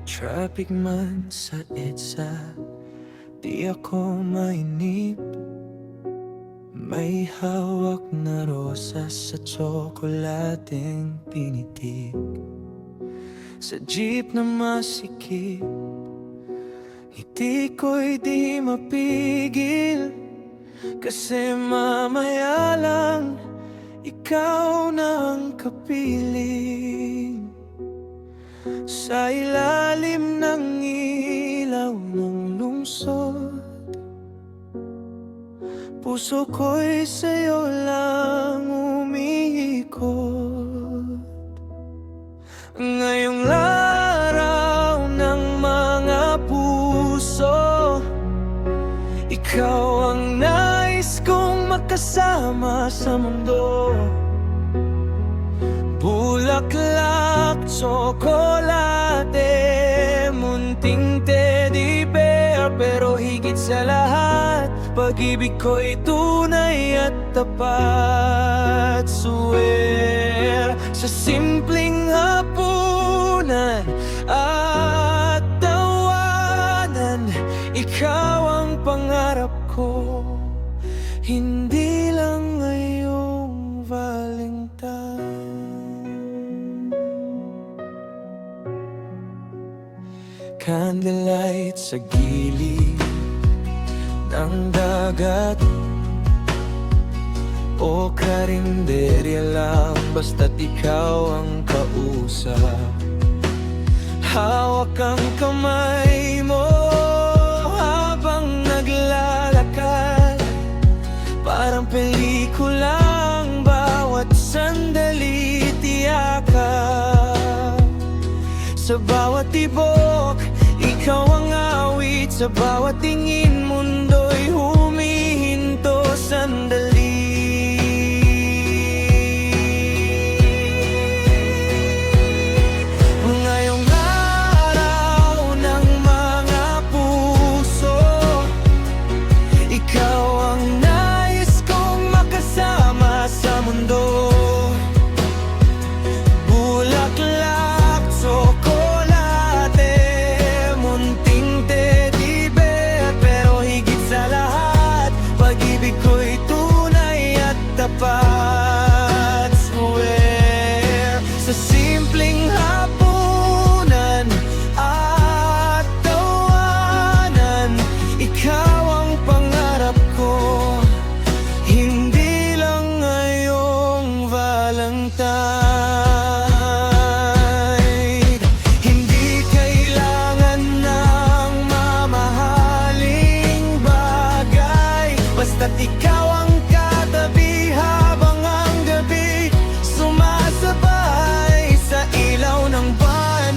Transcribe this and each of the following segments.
Traffic man sa EDSA, di ako mainip. May hawak na rosas sa tsokolateng tinitik. Sa jeep na masikip, ngiti ko'y di mapigil. Kasi mamaya lang, ikaw na ang kapiling. Sa ilalim ng ilaw ng lungsod, puso ko'y sa'yo lang umiikot. Ngayong araw ng mga puso, ikaw ang nais kong makasama sa mundo. Bulaklak, tsokolate, munting teddy bear, pero higit sa lahat, pag-ibig ko'y tunay at tapat. Swear, sa simpleng hapunan at tawanan, ikaw ang pangarap ko, hindi lang ngayong Valentine. Candlelight sa gilid ng dagat, o karinderya lang, basta't ikaw ang kausap. Hawak ang kamay mo habang naglalakad, parang pelikulang bawat sandali tiyakan. Sa bawat tibok, ikaw ang awit. Sa bawat tingin, mundo'y humihinto sandali. Ngayong araw ng mga puso, ikaw ang nais kong makasama sa mundo. Bulaklak, tsokolate, munting teddy bear, pero higit sa lahat, pag-ibig ko'y tunay at tapat. Swear, sa simpleng hapunan at tawanan, ikaw ang pangarap ko, hindi lang ngayong Valentine. Hindi kailangan ng mamahaling bagay, basta't ikaw ang katabi habang ang gabi sumasabay sa ilaw ng buwan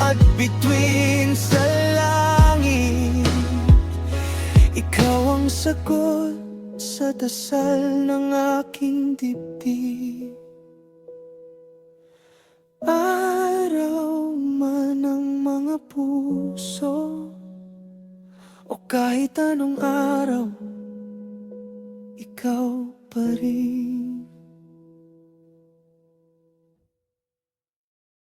at bituin sa langit. Ikaw ang sagot sa dasal ng aking dibdib. Araw man ng mga puso, o kahit anong araw,